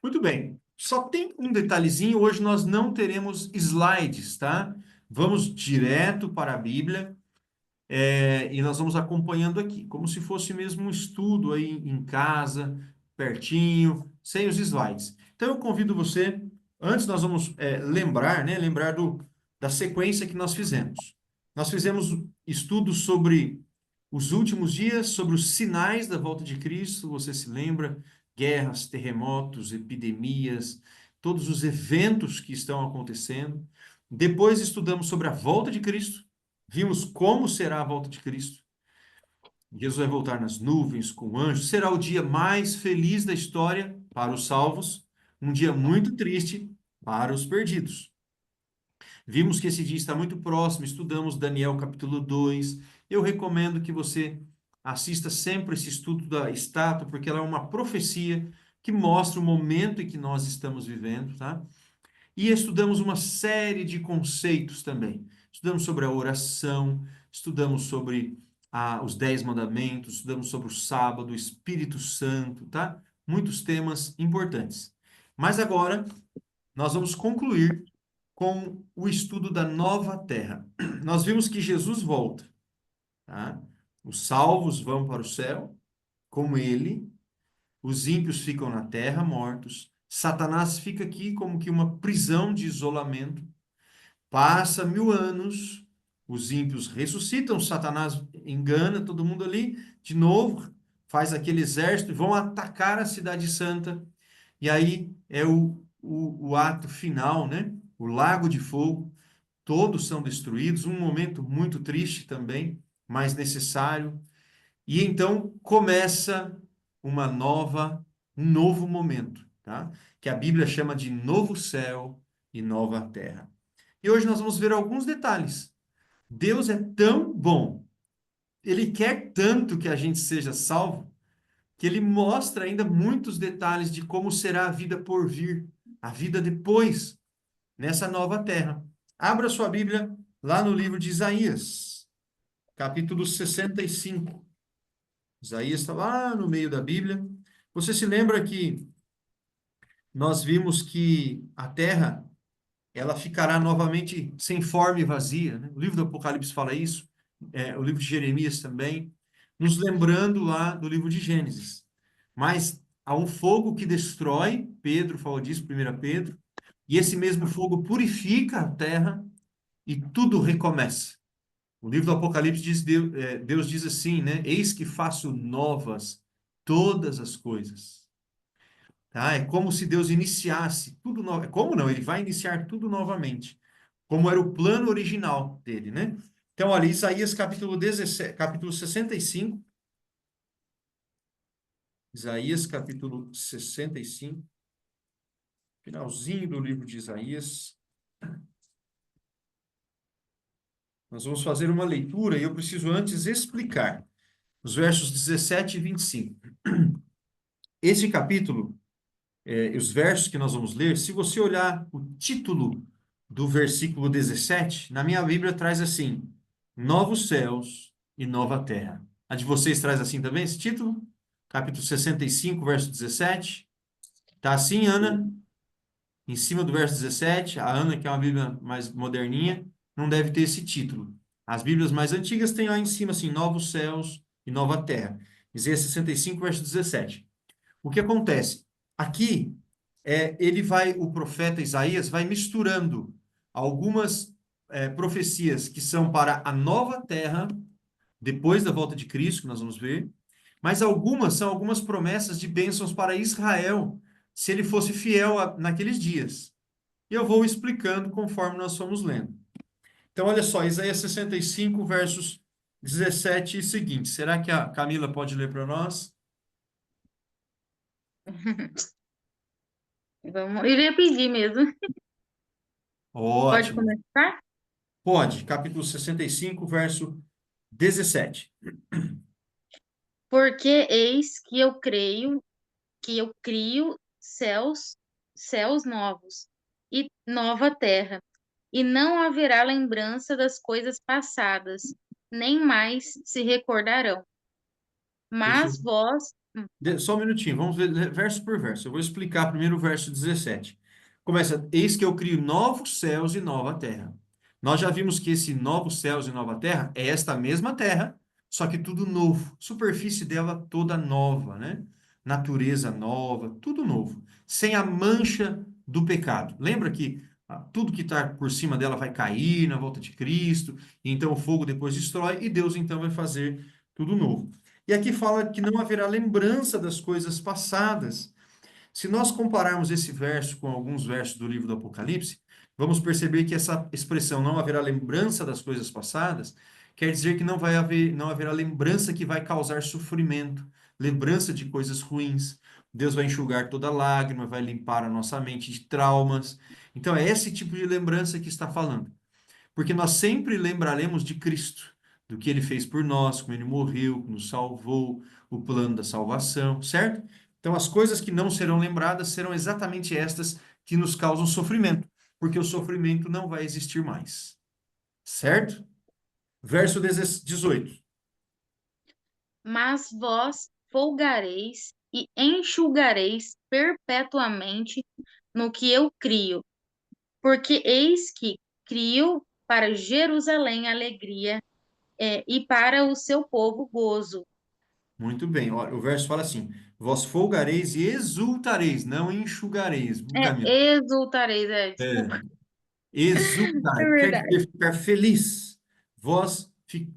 Muito bem. Só tem um detalhezinho, hoje nós não teremos slides, tá? Vamos direto para a Bíblia, e nós vamos acompanhando aqui, como se fosse mesmo um estudo aí em casa, pertinho, sem os slides. Então eu convido você, antes nós vamos lembrar, né? Lembrar da sequência que nós fizemos. Nós fizemos estudos sobre os últimos dias, sobre os sinais da volta de Cristo, você se lembra? Guerras, terremotos, epidemias, todos os eventos que estão acontecendo. Depois estudamos sobre a volta de Cristo, vimos como será a volta de Cristo. Jesus vai voltar nas nuvens com anjos. Será o dia mais feliz da história para os salvos, um dia muito triste para os perdidos. Vimos que esse dia está muito próximo, estudamos Daniel capítulo 2. Eu recomendo que você assista sempre esse estudo da estátua, porque ela é uma profecia que mostra o momento em que nós estamos vivendo, tá? E estudamos uma série de conceitos também. Estudamos sobre a oração, estudamos sobre os 10 mandamentos, estudamos sobre o sábado, o Espírito Santo, tá? Muitos temas importantes. Mas agora nós vamos concluir com o estudo da nova terra. Nós vimos que Jesus volta, tá? Os salvos vão para o céu, como ele, os ímpios ficam na terra, mortos. Satanás fica aqui como que uma prisão de isolamento. Passa 1000 anos, os ímpios ressuscitam, Satanás engana todo mundo ali, de novo, faz aquele exército e vão atacar a cidade santa. E aí é o ato final, né? O lago de fogo, todos são destruídos, um momento muito triste também, mas necessário. E então começa uma um novo momento, tá? Que a Bíblia chama de novo céu e nova terra. E hoje nós vamos ver alguns detalhes. Deus é tão bom, ele quer tanto que a gente seja salvo, que ele mostra ainda muitos detalhes de como será a vida por vir, a vida depois, nessa nova terra. Abra sua Bíblia lá no livro de Isaías, capítulo 65. Isaías está lá no meio da Bíblia. Você se lembra que nós vimos que a terra ela ficará novamente sem forma e vazia, né? O livro do Apocalipse fala isso, o livro de Jeremias também, nos lembrando lá do livro de Gênesis. Mas há um fogo que destrói, Pedro falou disso, 1 Pedro, e esse mesmo fogo purifica a terra e tudo recomeça. O livro do Apocalipse diz, Deus diz assim, né? Eis que faço novas todas as coisas. Tá? É como se Deus iniciasse tudo novo. Como não? Ele vai iniciar tudo novamente. Como era o plano original dele, né? Então, olha, Isaías capítulo 17, capítulo 65. Isaías capítulo 65. Finalzinho do livro de Isaías. Nós vamos fazer uma leitura e eu preciso antes explicar os versos 17 e 25. Esse capítulo, os versos que nós vamos ler, se você olhar o título do versículo 17, na minha Bíblia traz assim: Novos céus e nova terra. A de vocês traz assim também esse título? Capítulo 65, verso 17. Tá assim, Ana? Em cima do verso 17, a Ana, que é uma Bíblia mais moderninha, não deve ter esse título. As Bíblias mais antigas têm lá em cima assim: Novos céus e nova terra. Isaías 65, verso 17. O que acontece? Aqui, o profeta Isaías vai misturando algumas profecias que são para a nova terra, depois da volta de Cristo, que nós vamos ver, mas algumas são algumas promessas de bênçãos para Israel, se ele fosse fiel naqueles dias. E eu vou explicando conforme nós formos lendo. Então, olha só, Isaías 65, versos 17 e seguinte. Será que a Camila pode ler para nós? Vamos, eu ia pedir mesmo. Pode Ótimo. começar? Pode. Capítulo 65, verso 17. Porque eis que eu crio céus novos e nova terra, e não haverá lembrança das coisas passadas, nem mais se recordarão. Deixa Mas eu... vós Hum. Só um minutinho, vamos ver verso por verso. Eu vou explicar primeiro o verso 17. Começa, eis que eu crio novos céus e nova terra. Nós já vimos que esse novos céus e nova terra é esta mesma terra, só que tudo novo. Superfície dela toda nova, né? Natureza nova, tudo novo. Sem a mancha do pecado. Lembra que tudo que está por cima dela vai cair na volta de Cristo, e então o fogo depois destrói, e Deus então vai fazer tudo novo. E aqui fala que não haverá lembrança das coisas passadas. Se nós compararmos esse verso com alguns versos do livro do Apocalipse, vamos perceber que essa expressão não haverá lembrança das coisas passadas quer dizer que não haverá lembrança que vai causar sofrimento, lembrança de coisas ruins. Deus vai enxugar toda lágrima, vai limpar a nossa mente de traumas. Então é esse tipo de lembrança que está falando. Porque nós sempre lembraremos de Cristo, do que ele fez por nós, como ele morreu, nos salvou, o plano da salvação, certo? Então, as coisas que não serão lembradas serão exatamente estas que nos causam sofrimento, porque o sofrimento não vai existir mais, certo? Verso 18. Mas vós folgareis e enxugareis perpetuamente no que eu crio, porque eis que crio para Jerusalém alegria, e para o seu povo gozo. Muito bem, olha, o verso fala assim: vós folgareis e exultareis, não enxugareis. Camila. Exultareis, É, desculpa, é exultar, quer verdade. dizer ficar feliz.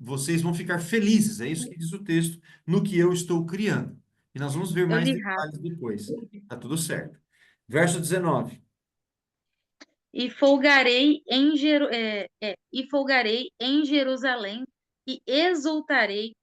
Vocês vão ficar felizes, é isso que diz o texto, no que eu estou criando. E nós vamos ver Eu mais li detalhes rápido. depois. Tá tudo certo. Verso 19. E folgarei em Jerusalém e exultarei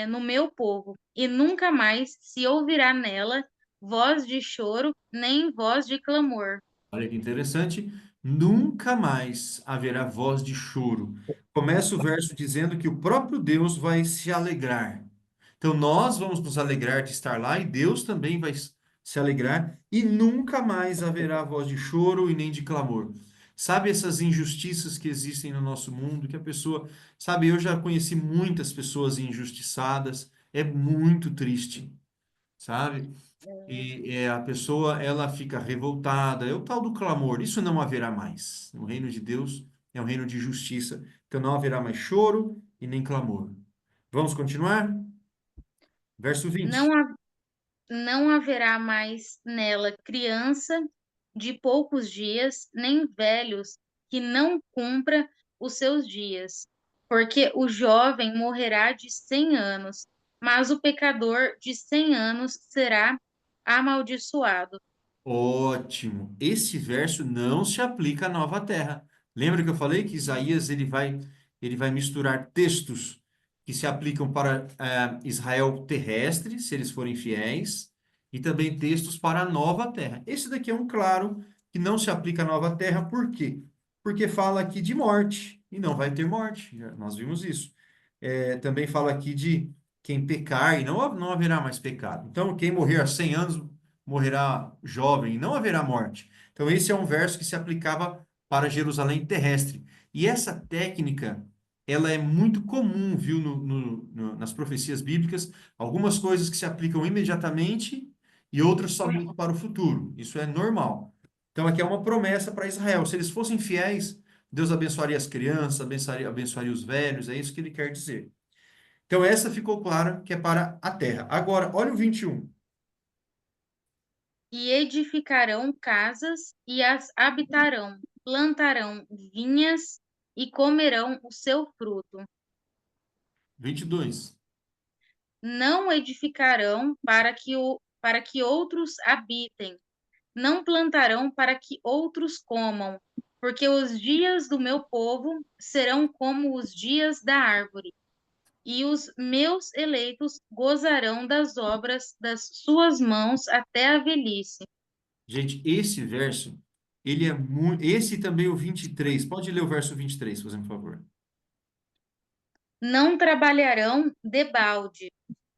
no meu povo, e nunca mais se ouvirá nela voz de choro, nem voz de clamor. Olha que interessante. Nunca mais haverá voz de choro. Começa o verso dizendo que o próprio Deus vai se alegrar. Então nós vamos nos alegrar de estar lá e Deus também vai se alegrar e nunca mais haverá voz de choro e nem de clamor. Sabe essas injustiças que existem no nosso mundo, que a pessoa, sabe, eu já conheci muitas pessoas injustiçadas, é muito triste, sabe? E a pessoa ela fica revoltada, é o tal do clamor. Isso não haverá mais. O reino de Deus é um reino de justiça, então não haverá mais choro e nem clamor. Vamos continuar? Verso 20. Não, não haverá mais nela criança de poucos dias, nem velhos que não cumpra os seus dias, porque o jovem morrerá de 100 anos, mas o pecador de 100 anos será amaldiçoado. Ótimo. Esse verso não se aplica à nova terra. Lembra que eu falei que Isaías ele vai misturar textos que se aplicam para Israel terrestre, se eles forem fiéis, e também textos para a nova terra. Esse daqui é um claro que não se aplica à nova terra, por quê? Porque fala aqui de morte, e não vai ter morte. Nós vimos isso. Também fala aqui de quem pecar, e não haverá mais pecado. Então, quem morrer há 100 anos morrerá jovem, não haverá morte. Então, esse é um verso que se aplicava para Jerusalém terrestre. E essa técnica, ela é muito comum, viu, nas profecias bíblicas, algumas coisas que se aplicam imediatamente e outras somente para o futuro. Isso é normal. Então, aqui é uma promessa para Israel. Se eles fossem fiéis, Deus abençoaria as crianças, abençoaria os velhos, é isso que ele quer dizer. Então, essa ficou clara que é para a terra. Agora, olha o 21. E edificarão casas e as habitarão, plantarão vinhas e comerão o seu fruto. 22. Não edificarão para que outros habitem, não plantarão para que outros comam, porque os dias do meu povo serão como os dias da árvore, e os meus eleitos gozarão das obras das suas mãos até a velhice. Gente, esse verso, ele é muito. Esse e também o 23. Pode ler o verso 23, fazendo um favor. Não trabalharão debalde,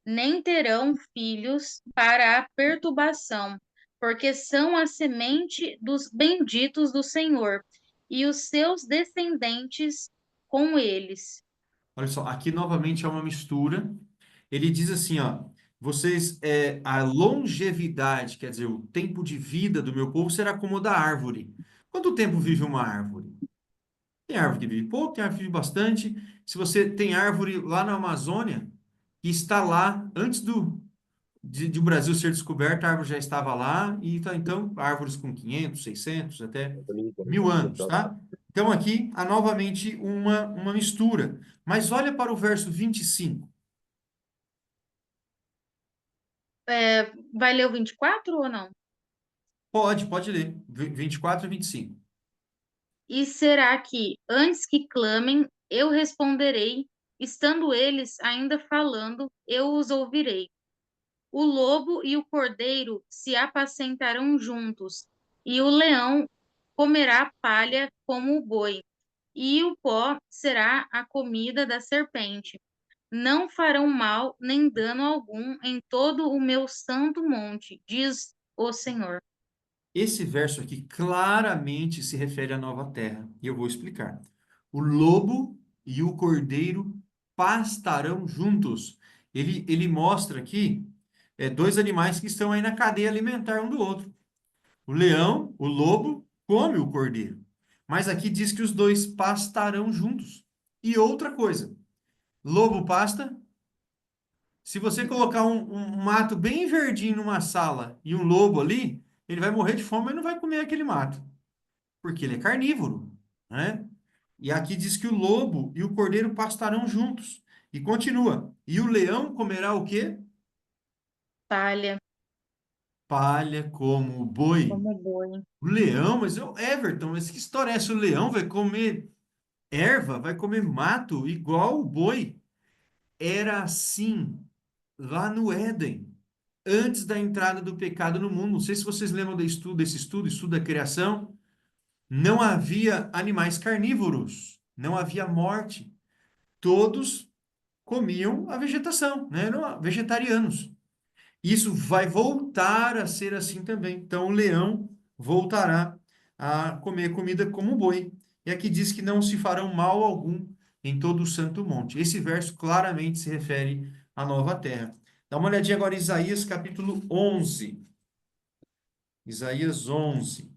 nem terão filhos para a perturbação, porque são a semente dos benditos do Senhor, e os seus descendentes com eles. Olha só, aqui novamente é uma mistura. Ele diz assim, ó. a longevidade, quer dizer, o tempo de vida do meu povo será como o da árvore. Quanto tempo vive uma árvore? Tem árvore que vive pouco, tem árvore que vive bastante. Se você tem árvore lá na Amazônia, que está lá antes de o Brasil ser descoberto, a árvore já estava lá, e então, árvores com 500, 600, até 1000 anos, tá? Então, aqui há novamente uma mistura. Mas olha para o verso 25. Vai ler o 24 ou não? Pode ler. 24 e 25. E será que, antes que clamem, eu responderei, estando eles ainda falando, eu os ouvirei. O lobo e o cordeiro se apacentarão juntos, e o leão comerá palha como o boi, e o pó será a comida da serpente. Não farão mal nem dano algum em todo o meu santo monte, diz o Senhor. Esse verso aqui claramente se refere à nova terra, e eu vou explicar. O lobo e o cordeiro pastarão juntos. Ele mostra aqui dois animais que estão aí na cadeia alimentar um do outro. O leão, o lobo, come o cordeiro. Mas aqui diz que os dois pastarão juntos. E outra coisa, lobo pasta. Se você colocar um mato bem verdinho numa sala e um lobo ali, ele vai morrer de fome, mas não vai comer aquele mato, porque ele é carnívoro, né? E aqui diz que o lobo e o cordeiro pastarão juntos. E continua. E o leão comerá o quê? Palha Palha como o boi. como boi. O leão, mas Everton, mas que história é essa? O leão vai comer erva, vai comer mato igual o boi. Era assim lá no Éden, antes da entrada do pecado no mundo. Não sei se vocês lembram desse estudo da criação. Não havia animais carnívoros, não havia morte. Todos comiam a vegetação, né? Eram vegetarianos. Isso vai voltar a ser assim também. Então, o leão voltará a comer comida como o boi. E aqui diz que não se farão mal algum em todo o santo monte. Esse verso claramente se refere à nova terra. Dá uma olhadinha agora em Isaías capítulo 11. Isaías 11.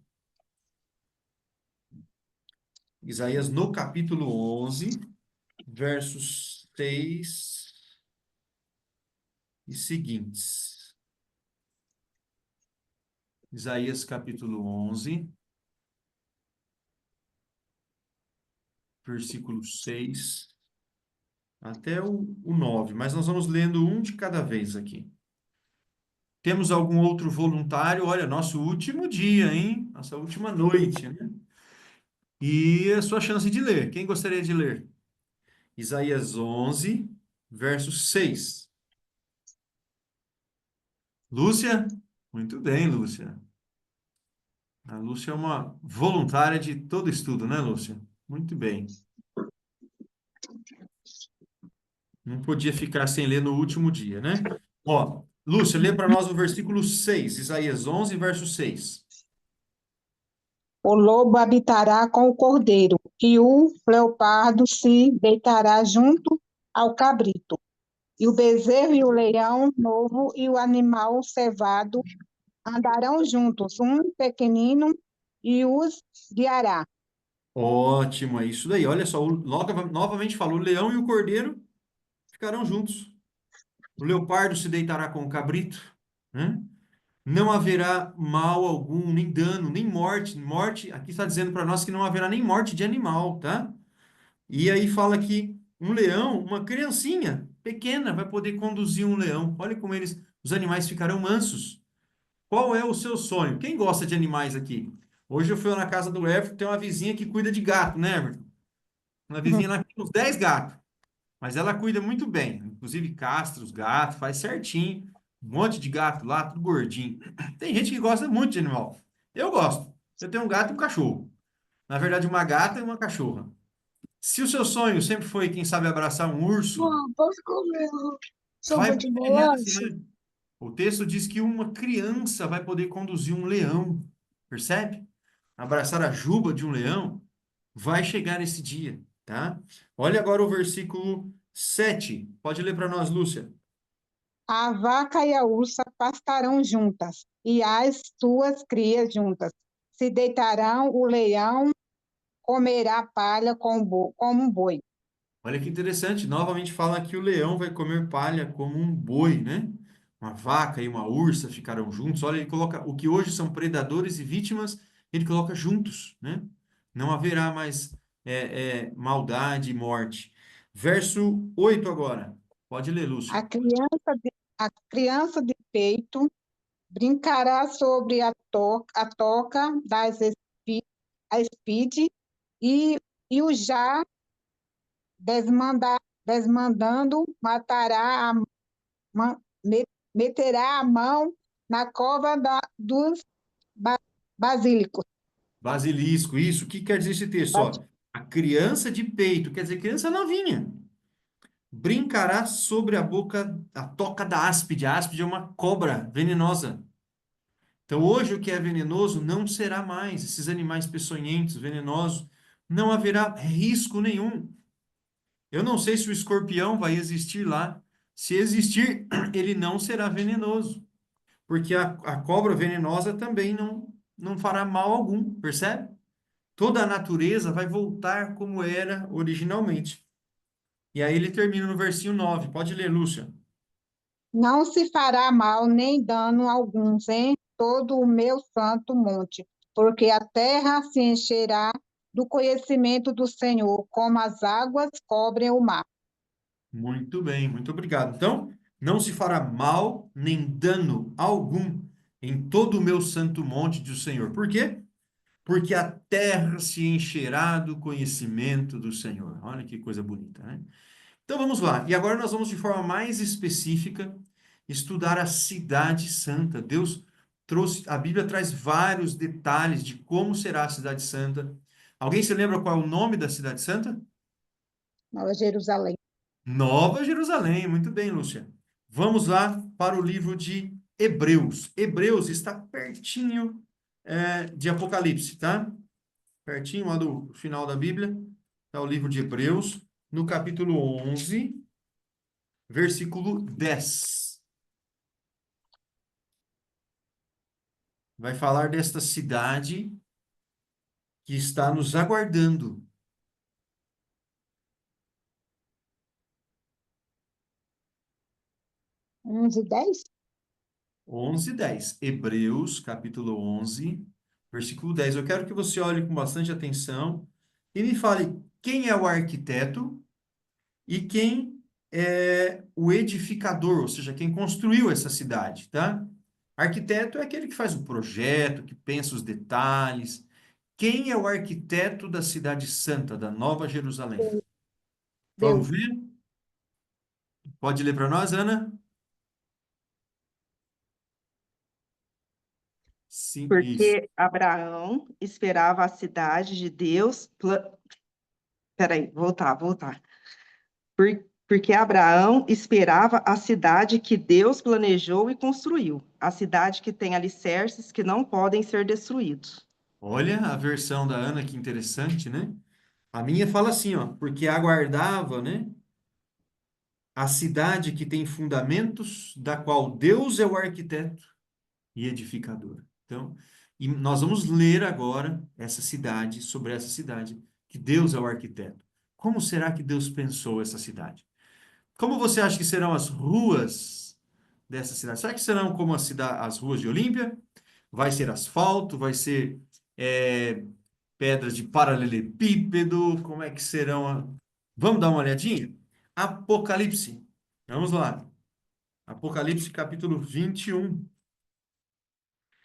Isaías no capítulo 11, versos 6 e seguintes. Isaías capítulo 11, versículo 6 até o 9, mas nós vamos lendo um de cada vez aqui. Temos algum outro voluntário? Olha, nosso último dia, hein? Nossa última noite, né? E a sua chance de ler. Quem gostaria de ler? Isaías 11, verso 6. Lúcia? Muito bem, Lúcia. A Lúcia é uma voluntária de todo estudo, né, Lúcia? Muito bem. Não podia ficar sem ler no último dia, né? Ó, Lúcia, lê para nós o versículo 6, Isaías 11, verso 6. O lobo habitará com o cordeiro, e o leopardo se deitará junto ao cabrito. E o bezerro e o leão novo e o animal cevado andarão juntos, um pequenino e os guiará. Ótimo, é isso daí. Olha só, novamente falou, o leão e o cordeiro ficarão juntos. O leopardo se deitará com o cabrito, né? Não haverá mal algum, nem dano, nem morte. Morte, aqui está dizendo para nós que não haverá nem morte de animal, tá? E aí fala que um leão, uma criancinha pequena, vai poder conduzir um leão. Olha como os animais ficarão mansos. Qual é o seu sonho? Quem gosta de animais aqui? Hoje eu fui na casa do Everton, tem uma vizinha que cuida de gato, né, Everton? Uma vizinha lá que tem uns 10 gatos, mas ela cuida muito bem. Inclusive castra os gatos, faz certinho. Um monte de gato lá, tudo gordinho. Tem gente que gosta muito de animal. Eu gosto. Eu tenho um gato e um cachorro. Na verdade, uma gata e uma cachorra. Se o seu sonho sempre foi, quem sabe, abraçar um urso, Mãe, posso comer vai sopa de poder nessa, bolacha? né? O texto diz que uma criança vai poder conduzir um leão. Percebe? Abraçar a juba de um leão vai chegar esse dia, tá? Olha agora o versículo 7. Pode ler para nós, Lúcia. A vaca e a ursa pastarão juntas, e as suas crias juntas. Se deitarão, o leão comerá palha como um boi. Olha que interessante, novamente fala que o leão vai comer palha como um boi, né? Uma vaca e uma ursa ficarão juntos. Olha, ele coloca o que hoje são predadores e vítimas, ele coloca juntos, né? Não haverá mais maldade e morte. Verso 8 agora. Pode ler, A Lúcia. criança de, a criança de peito brincará sobre a toca das espide e, e o já desmandando ma- meterá a mão na cova dos ba- basílicos. Basilisco, isso. O que quer dizer esse texto? Ó, a criança de peito, quer dizer criança novinha. Brincará sobre a boca, a toca da áspide. A áspide é uma cobra venenosa. Então, hoje, o que é venenoso não será mais. Esses animais peçonhentos, venenosos, não haverá risco nenhum. Eu não sei se o escorpião vai existir lá. Se existir, ele não será venenoso. Porque a cobra venenosa também não fará mal algum, percebe? Toda a natureza vai voltar como era originalmente. E aí ele termina no versinho 9. Pode ler, Lúcia. Não se fará mal nem dano alguns em todo o meu santo monte, porque a terra se encherá do conhecimento do Senhor, como as águas cobrem o mar. Muito bem, muito obrigado. Então, não se fará mal nem dano algum em todo o meu santo monte do Senhor. Por quê? Porque a terra se encherá do conhecimento do Senhor. Olha que coisa bonita, né? Então vamos lá. E agora nós vamos de forma mais específica estudar a cidade santa. Deus trouxe, a Bíblia traz vários detalhes de como será a cidade santa. Alguém se lembra qual é o nome da cidade santa? Nova Jerusalém. Nova Jerusalém. Muito bem, Lúcia. Vamos lá para o livro de Hebreus. Hebreus está pertinho, de Apocalipse, tá? Pertinho lá do final da Bíblia. Está o livro de Hebreus, no capítulo 11, versículo 10. Vai falar desta cidade que está nos aguardando. 11:10. 11:10. Hebreus, capítulo 11, versículo 10. Eu quero que você olhe com bastante atenção e me fale quem é o arquiteto e quem é o edificador, ou seja, quem construiu essa cidade, tá? Arquiteto é aquele que faz o projeto, que pensa os detalhes. Quem é o arquiteto da cidade santa, da Nova Jerusalém? Vamos Deus. ver? Pode ler para nós, Ana? Sim, isso. Porque Abraão esperava a cidade de Deus. Peraí, voltar. Porque Abraão esperava a cidade que Deus planejou e construiu, a cidade que tem alicerces que não podem ser destruídos. Olha a versão da Ana, que interessante, né? A minha fala assim, ó, porque aguardava, né, a cidade que tem fundamentos, da qual Deus é o arquiteto e edificador. Então, e nós vamos ler agora essa cidade, sobre essa cidade, que Deus é o arquiteto. Como será que Deus pensou essa cidade? Como você acha que serão as ruas dessa cidade? Será que serão como as ruas de Olímpia? Vai ser asfalto? Vai ser é, pedras de paralelepípedo? Como é que serão? Vamos dar uma olhadinha? Apocalipse. Vamos lá. Apocalipse capítulo 21.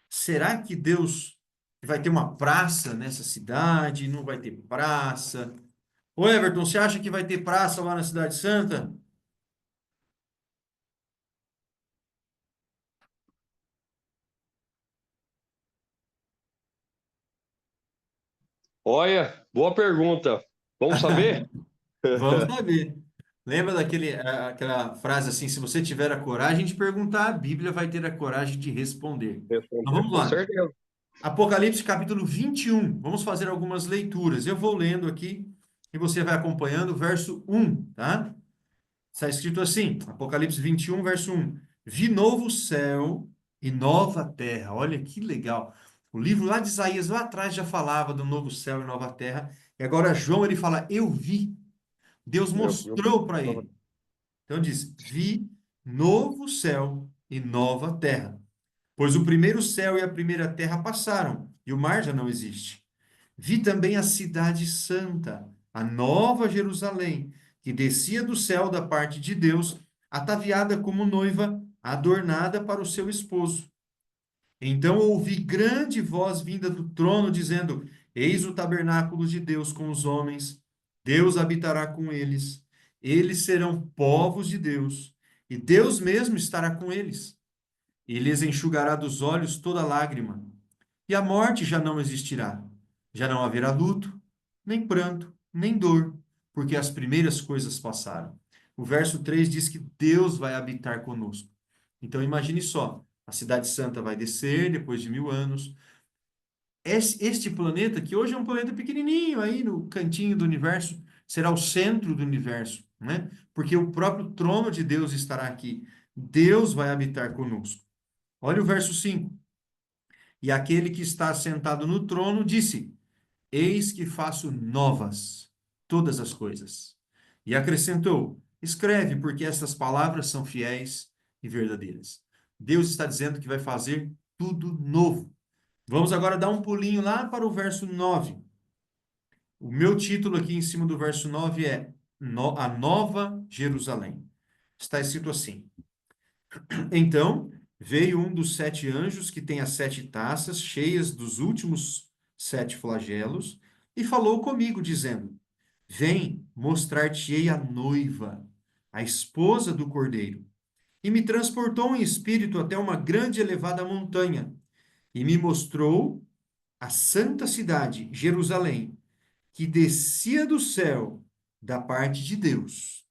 Será que Deus vai ter uma praça nessa cidade? Não vai ter praça? Ô Everton, você acha que vai ter praça lá na Cidade Santa? Olha, boa pergunta. Vamos saber? Vamos saber. Lembra aquela frase assim, se você tiver a coragem de perguntar, a Bíblia vai ter a coragem de responder. Então Responder vamos com lá. certeza. Apocalipse capítulo 21. Vamos fazer algumas leituras. Eu vou lendo aqui e você vai acompanhando o verso 1, tá? Está escrito assim, Apocalipse 21, verso 1. Vi novo céu e nova terra. Olha que legal. O livro lá de Isaías, lá atrás, já falava do novo céu e nova terra. E agora João, ele fala, eu vi. Deus Eu, mostrou para ele. Então diz, vi novo céu e nova terra. Pois o primeiro céu e a primeira terra passaram, e o mar já não existe. Vi também a cidade santa, a nova Jerusalém, que descia do céu da parte de Deus, ataviada como noiva, adornada para o seu esposo. Então ouvi grande voz vinda do trono, dizendo: Eis o tabernáculo de Deus com os homens, Deus habitará com eles, eles serão povos de Deus, e Deus mesmo estará com eles. Ele lhes enxugará dos olhos toda lágrima, e a morte já não existirá. Já não haverá luto, nem pranto, nem dor, porque as primeiras coisas passaram. O verso 3 diz que Deus vai habitar conosco. Então imagine só, a cidade santa vai descer depois de 1000 anos. Este planeta, que hoje é um planeta pequenininho aí no cantinho do universo, será o centro do universo, né? Porque o próprio trono de Deus estará aqui. Deus vai habitar conosco. Olha o verso 5. E aquele que está sentado no trono disse: Eis que faço novas todas as coisas. E acrescentou: Escreve, porque estas palavras são fiéis e verdadeiras. Deus está dizendo que vai fazer tudo novo. Vamos agora dar um pulinho lá para o verso 9. O meu título aqui em cima do verso 9 é A Nova Jerusalém. Está escrito assim: Então veio um dos 7 anjos que tem as 7 taças cheias dos últimos 7 flagelos e falou comigo, dizendo: Vem, mostrar-te-ei a noiva, a esposa do Cordeiro. E me transportou em espírito até uma grande e elevada montanha, e me mostrou a santa cidade, Jerusalém, que descia do céu da parte de Deus,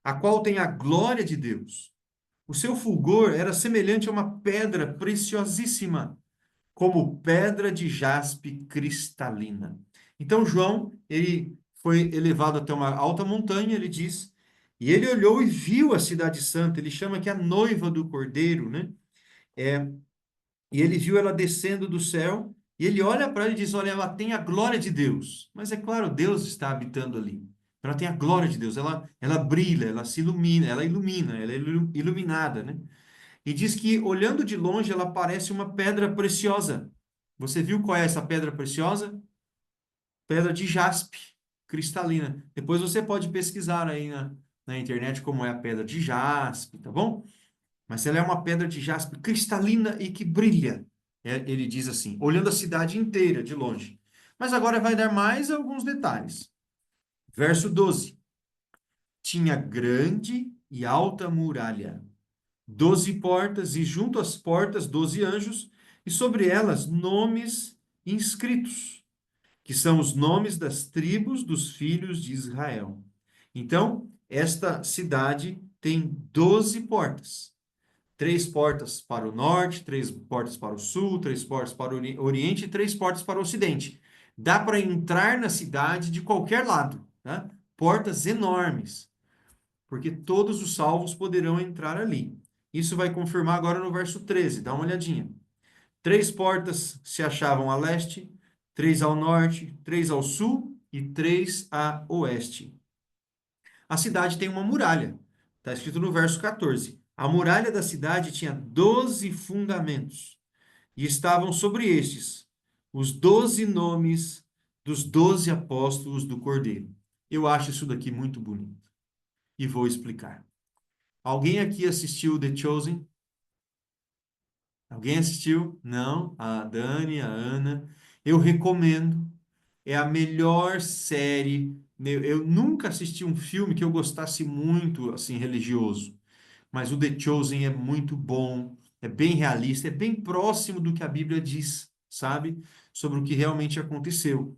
a qual tem a glória de Deus. O seu fulgor era semelhante a uma pedra preciosíssima, como pedra de jaspe cristalina. Então João, ele foi elevado até uma alta montanha, ele diz, e ele olhou e viu a cidade santa, ele chama que a noiva do Cordeiro, né? É, e ele viu ela descendo do céu, e ele olha para ela e diz, olha, ela tem a glória de Deus. Mas é claro, Deus está habitando ali. Ela tem a glória de Deus, ela brilha, ela se ilumina, ela é iluminada, né? E diz que, olhando de longe, ela parece uma pedra preciosa. Você viu qual é essa pedra preciosa? Pedra de jaspe, cristalina. Depois você pode pesquisar aí na internet como é a pedra de jaspe, tá bom? Mas ela é uma pedra de jaspe cristalina e que brilha. Ele diz assim, olhando a cidade inteira de longe. Mas agora vai dar mais alguns detalhes. Verso 12. Tinha grande e alta muralha, 12 portas, e junto às portas 12 anjos, e sobre elas nomes inscritos, que são os nomes das tribos dos filhos de Israel. Então, esta cidade tem 12 portas. 3 portas para o norte, 3 portas para o sul, 3 portas para o oriente e 3 portas para o ocidente. Dá para entrar na cidade de qualquer lado, tá? Portas enormes, porque todos os salvos poderão entrar ali. Isso vai confirmar agora no verso 13, dá uma olhadinha. 3 portas se achavam a leste, 3 ao norte, 3 ao sul e 3 a oeste. A cidade tem uma muralha, está escrito no verso 14. A muralha da cidade tinha 12 fundamentos, e estavam sobre estes os 12 nomes dos 12 apóstolos do Cordeiro. Eu acho isso daqui muito bonito, e vou explicar. Alguém aqui assistiu The Chosen? Alguém assistiu? Não? A Dani, a Ana. Eu recomendo. É a melhor série. Eu nunca assisti um filme que eu gostasse muito, assim, religioso. Mas o The Chosen é muito bom, é bem realista, é bem próximo do que a Bíblia diz, sabe? Sobre o que realmente aconteceu.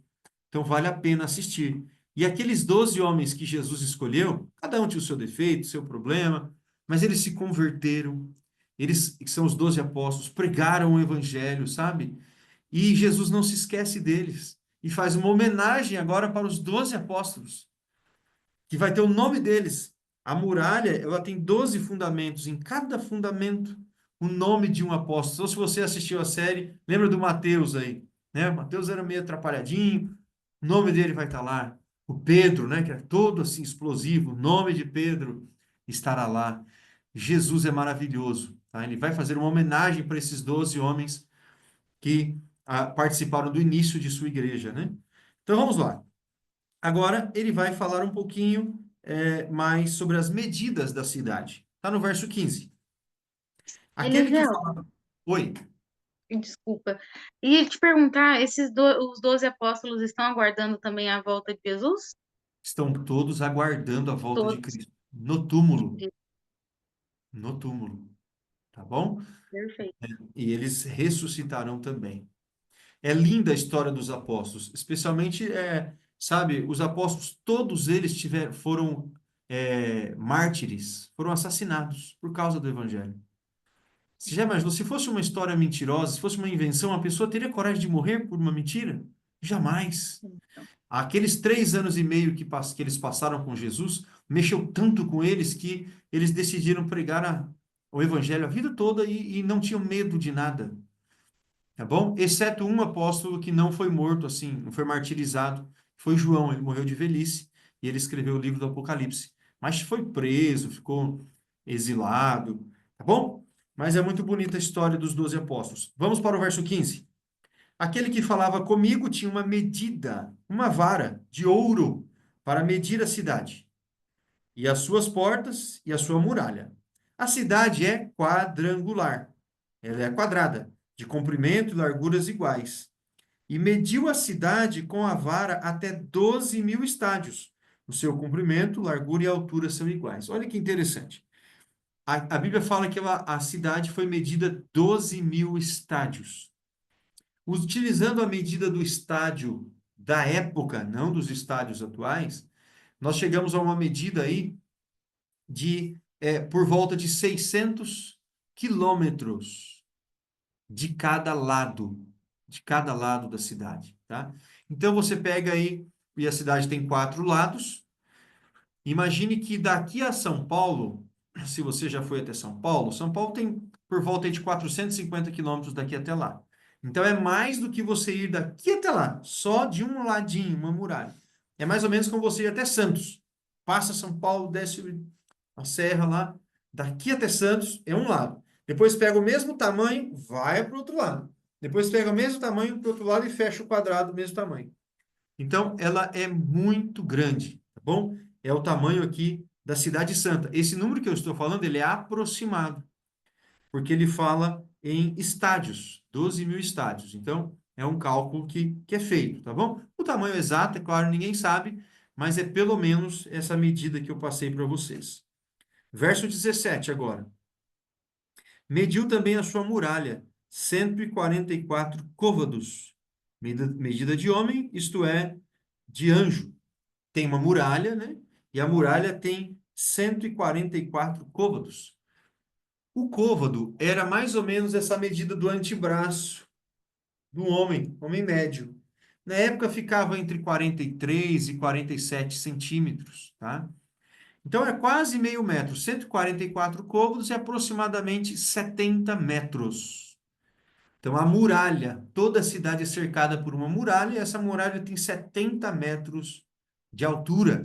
Então vale a pena assistir. E aqueles 12 homens que Jesus escolheu, cada um tinha o seu defeito, o seu problema, mas eles se converteram. Eles, que são os 12 apóstolos, pregaram o evangelho, sabe? E Jesus não se esquece deles. E faz uma homenagem agora para os 12 apóstolos, que vai ter o nome deles A muralha, ela tem 12 fundamentos. Em cada fundamento, o nome de um apóstolo. Então, se você assistiu a série, lembra do Mateus aí, né? Mateus era meio atrapalhadinho, o nome dele vai estar lá. O Pedro, né? Que é todo assim explosivo, o nome de Pedro estará lá. Jesus é maravilhoso, tá? Ele vai fazer uma homenagem para esses 12 homens que participaram do início de sua igreja, né? Então, vamos lá. Agora, ele vai falar um pouquinho mais sobre as medidas da cidade. Está no verso 15. Aquele que Eliseu, fala... Oi, desculpa. E te perguntar, os 12 apóstolos estão aguardando também a volta de Jesus? estão todos aguardando a volta de Todos. Cristo. No túmulo. No túmulo. Tá bom? Perfeito. E eles ressuscitarão também. É linda a história dos apóstolos, especialmente, sabe, os apóstolos, todos eles foram mártires, foram assassinados por causa do evangelho. Você já imaginou, se fosse uma história mentirosa, se fosse uma invenção, a pessoa teria coragem de morrer por uma mentira? Jamais. Aqueles 3 anos e meio que eles passaram com Jesus, mexeu tanto com eles que eles decidiram pregar o evangelho a vida toda e não tinham medo de nada. Tá bom? Exceto um apóstolo que não foi morto assim, não foi martirizado, foi João, ele morreu de velhice e ele escreveu o livro do Apocalipse. Mas foi preso, ficou exilado, tá bom? Mas é muito bonita a história dos 12 apóstolos. Vamos para o verso 15. Aquele que falava comigo tinha uma medida, uma vara de ouro para medir a cidade, e as suas portas e a sua muralha. A cidade é quadrangular, ela é quadrada, de comprimento e larguras iguais. E mediu a cidade com a vara até 12.000 estádios. O seu comprimento, largura e altura são iguais. Olha que interessante. A Bíblia fala que a cidade foi medida 12.000 estádios. Utilizando a medida do estádio da época, não dos estádios atuais, nós chegamos a uma medida aí de por volta de 600 quilômetros de cada lado da cidade, tá? Então você pega aí, e a cidade tem 4 lados. Imagine que daqui a São Paulo, se você já foi até São Paulo tem por volta de 450 quilômetros daqui até lá. Então é mais do que você ir daqui até lá, só de um ladinho, uma muralha. É mais ou menos como você ir até Santos. Passa São Paulo, desce a serra lá, daqui até Santos é um lado. Depois pega o mesmo tamanho, vai para o outro lado. Depois pega o mesmo tamanho para o outro lado e fecha o quadrado do mesmo tamanho. Então, ela é muito grande, tá bom? É o tamanho aqui da Cidade Santa. Esse número que eu estou falando, ele é aproximado, porque ele fala em estádios, 12.000 estádios. Então, é um cálculo que é feito, tá bom? O tamanho exato, é claro, ninguém sabe, mas é pelo menos essa medida que eu passei para vocês. Verso 17 agora. Mediu também a sua muralha, 144 côvados, medida de homem, isto é, de anjo. Tem uma muralha, né? E a muralha tem 144 côvados. O côvado era mais ou menos essa medida do antebraço do homem médio. Na época ficava entre 43 e 47 centímetros, tá? Então é quase meio metro, 144 côvados é aproximadamente 70 metros. Então a muralha, toda a cidade é cercada por uma muralha e essa muralha tem 70 metros de altura.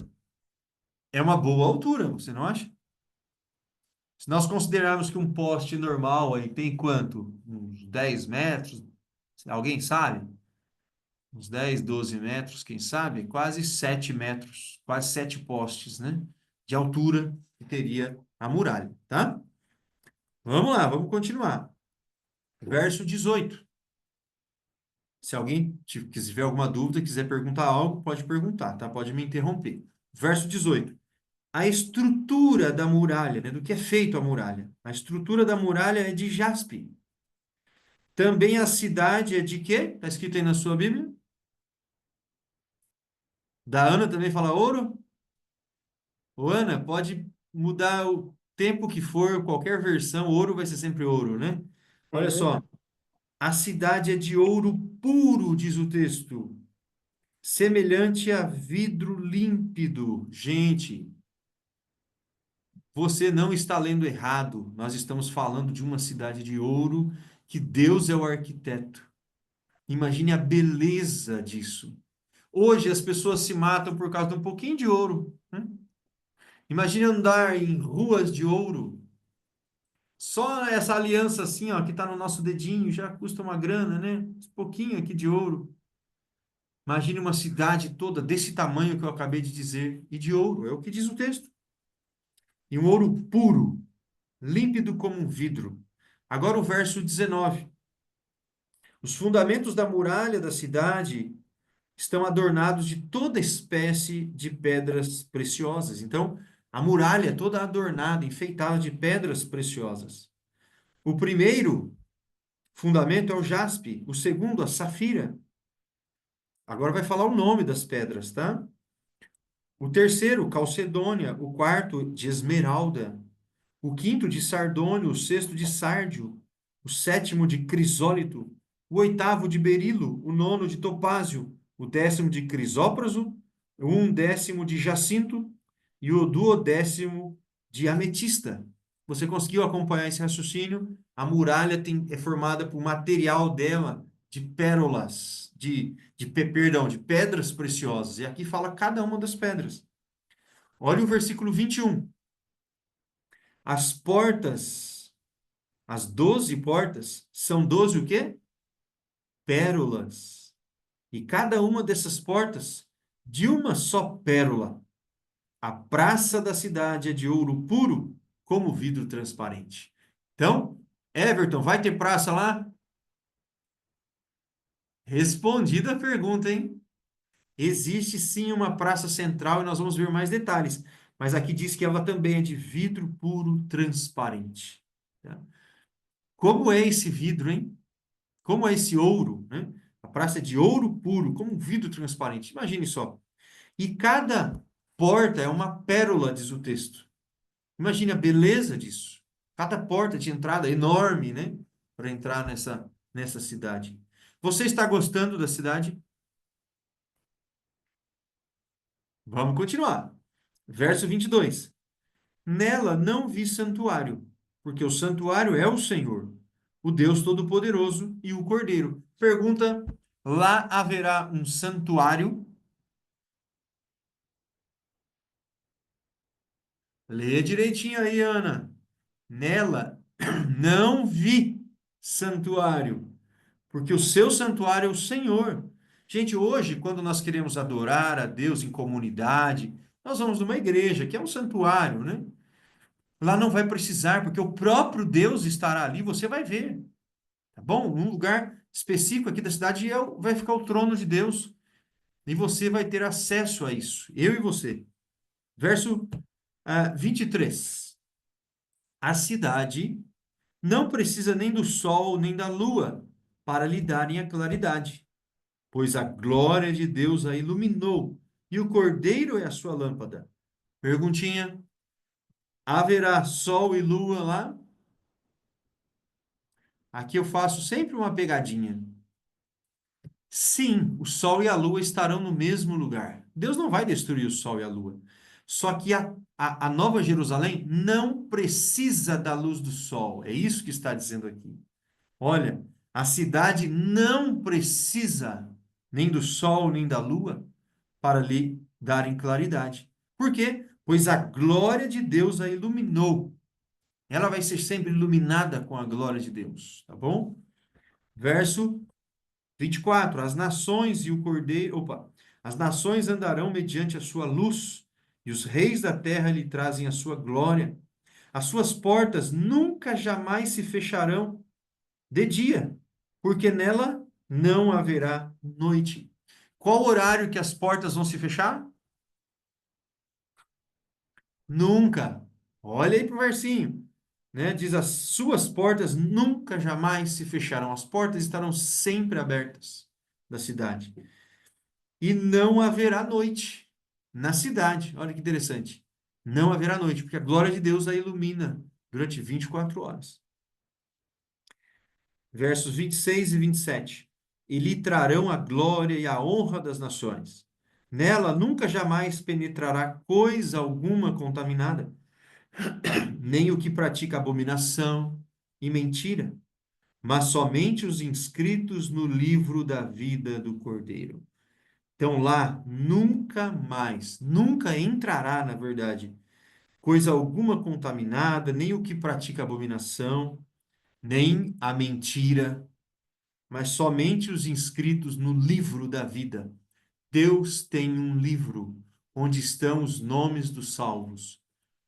É uma boa altura, você não acha? Se nós considerarmos que um poste normal aí tem quanto? Uns 10 metros? Alguém sabe? Uns 10, 12 metros, quem sabe? Quase 7 metros, quase 7 postes, né? De altura que teria a muralha, tá? Vamos lá, vamos continuar. Verso 18. Se alguém tiver alguma dúvida, quiser perguntar algo, pode perguntar, tá? Pode me interromper. Verso 18. A estrutura da muralha, né? Do que é feito a muralha. A estrutura da muralha é de jaspe. Também a cidade é de quê? Está escrito aí na sua Bíblia? Da Ana também fala ouro? Ô, Ana, pode mudar o tempo que for, qualquer versão, ouro vai ser sempre ouro, né? Olha É. só. A cidade é de ouro puro, diz o texto, semelhante a vidro límpido. Gente, você não está lendo errado. Nós estamos falando de uma cidade de ouro que Deus é o arquiteto. Imagine a beleza disso. Hoje as pessoas se matam por causa de um pouquinho de ouro, né? Imagine andar em ruas de ouro. Só essa aliança assim, ó, que está no nosso dedinho, já custa uma grana, né? Um pouquinho aqui de ouro. Imagine uma cidade toda desse tamanho que eu acabei de dizer, e de ouro, é o que diz o texto. E um ouro puro, límpido como um vidro. Agora o verso 19. Os fundamentos da muralha da cidade estão adornados de toda espécie de pedras preciosas. Então, a muralha é toda adornada, enfeitada de pedras preciosas. O primeiro fundamento é o jaspe, o segundo, a safira. Agora vai falar o nome das pedras, tá? O terceiro, calcedônia, o quarto, de esmeralda, o quinto, de sardônio, o sexto, de sárdio, o sétimo, de crisólito, o oitavo, de berilo, o nono, de topázio, o décimo, de crisópraso, o undécimo, de jacinto e o duodécimo, de ametista. Você conseguiu acompanhar esse raciocínio? A muralha é formada por material dela de pérolas, perdão, de pedras preciosas. E aqui fala cada uma das pedras. Olha o versículo 21. As portas, as 12 portas, são 12 o quê? Pérolas. E cada uma dessas portas, de uma só pérola. A praça da cidade é de ouro puro, como vidro transparente. Então, Everton, vai ter praça lá? Respondida a pergunta, hein? Existe sim uma praça central e nós vamos ver mais detalhes. Mas aqui diz que ela também é de vidro puro transparente. Tá? Como é esse vidro, hein? Como é esse ouro, né? A praça é de ouro puro, como um vidro transparente. Imagine só. E cada porta é uma pérola, diz o texto. Imagine a beleza disso. Cada porta de entrada enorme, né? Para entrar nessa cidade. Você está gostando da cidade? Vamos continuar. Verso 22. Nela não vi santuário, porque o santuário é o Senhor, o Deus Todo-Poderoso e o Cordeiro. Pergunta: lá haverá um santuário? Lê direitinho aí, Ana. Nela não vi santuário, porque o seu santuário é o Senhor. Gente, hoje, quando nós queremos adorar a Deus em comunidade, nós vamos numa igreja, que é um santuário, né? Lá não vai precisar, porque o próprio Deus estará ali, você vai ver, tá bom? Num lugar específico aqui da cidade vai ficar o trono de Deus, e você vai ter acesso a isso, eu e você. Verso 23. A cidade não precisa nem do sol nem da lua para lhe darem a claridade, pois a glória de Deus a iluminou, e o Cordeiro é a sua lâmpada. Perguntinha: haverá sol e lua lá? Aqui eu faço sempre uma pegadinha. Sim, o sol e a lua estarão no mesmo lugar. Deus não vai destruir o sol e a lua. Só que a Nova Jerusalém não precisa da luz do sol. É isso que está dizendo aqui. Olha, a cidade não precisa nem do sol nem da lua para lhe darem claridade. Por quê? Pois a glória de Deus a iluminou. Ela vai ser sempre iluminada com a glória de Deus, tá bom? Verso 24. As nações e o cordeiro, as nações andarão mediante a sua luz, e os reis da terra lhe trazem a sua glória. As suas portas nunca jamais se fecharão de dia, porque nela não haverá noite. Qual horário que as portas vão se fechar? Nunca. Olha aí para o versinho, né? Diz: as suas portas nunca jamais se fecharão. As portas estarão sempre abertas da cidade. E não haverá noite na cidade. Olha que interessante. Não haverá noite, porque a glória de Deus a ilumina durante 24 horas. Versos 26 e 27. E lhe trarão a glória e a honra das nações. Nela nunca jamais penetrará coisa alguma contaminada, nem o que pratica abominação e mentira, mas somente os inscritos no livro da vida do Cordeiro. Então lá nunca mais, nunca entrará, na verdade, coisa alguma contaminada, nem o que pratica abominação, nem a mentira, mas somente os inscritos no livro da vida. Deus tem um livro onde estão os nomes dos salvos.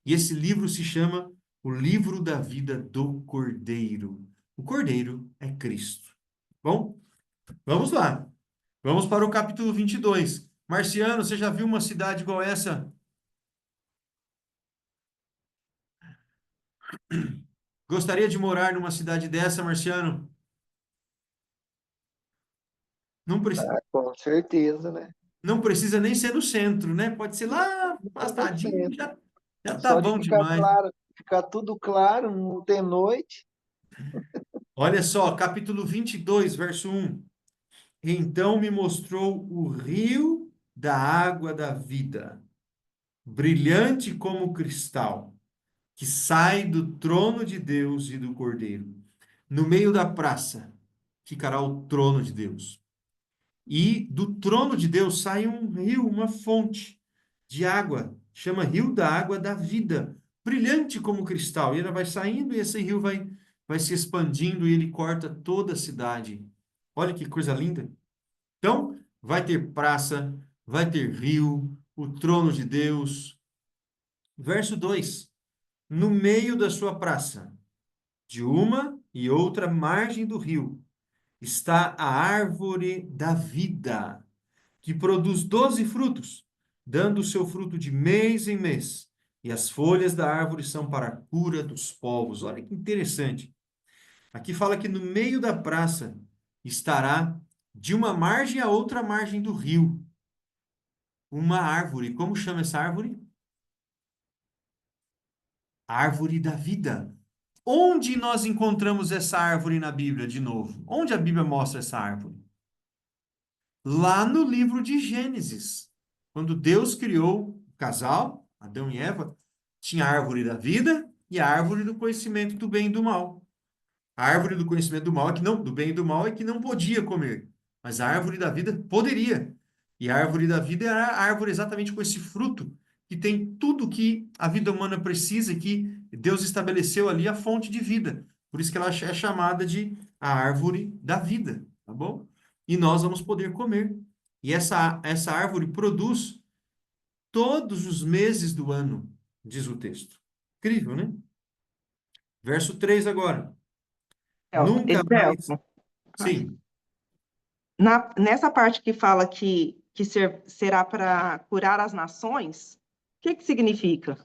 E esse livro se chama o Livro da Vida do Cordeiro. O Cordeiro é Cristo. Bom, vamos lá. Vamos para o capítulo 22. Marciano, você já viu uma cidade igual essa? Gostaria de morar numa cidade dessa, Marciano? Não, Ah, com certeza, né? não precisa nem ser no centro, né? Pode ser lá No afastadinho, centro. já tá Só de bom ficar demais. claro, ficar tudo claro, não ter noite. Olha só, capítulo 22, verso 1. Então me mostrou o rio da água da vida, brilhante como cristal, que sai do trono de Deus e do Cordeiro. No meio da praça ficará o trono de Deus. E do trono de Deus sai um rio, uma fonte de água, chama Rio da Água da Vida, brilhante como cristal. E ela vai saindo e esse rio vai se expandindo e ele corta toda a cidade. Olha que coisa linda. Então, vai ter praça, vai ter rio, o trono de Deus. Verso 2: no meio da sua praça, de uma e outra margem do rio, está a árvore da vida, que produz 12 frutos, dando o seu fruto de mês em mês. E as folhas da árvore são para a cura dos povos. Olha que interessante. Aqui fala que no meio da praça estará, de uma margem a outra margem do rio, uma árvore. Como chama essa árvore? Árvore da vida. Onde nós encontramos essa árvore na Bíblia, de novo? Onde a Bíblia mostra essa árvore? Lá no livro de Gênesis. Quando Deus criou o casal, Adão e Eva, tinha a árvore da vida e a árvore do conhecimento do bem e do mal. A árvore do conhecimento do mal é que não, do bem e do mal é que não podia comer, mas a árvore da vida poderia. E a árvore da vida era a árvore exatamente com esse fruto que tem tudo que a vida humana precisa e que Deus estabeleceu ali a fonte de vida. Por isso que ela é chamada de a árvore da vida, tá bom? E nós vamos poder comer. E essa árvore produz todos os meses do ano, diz o texto. Incrível, né? Verso 3 agora. Nunca mais. Celso, Sim. nessa parte que fala que será para curar as nações, o que significa?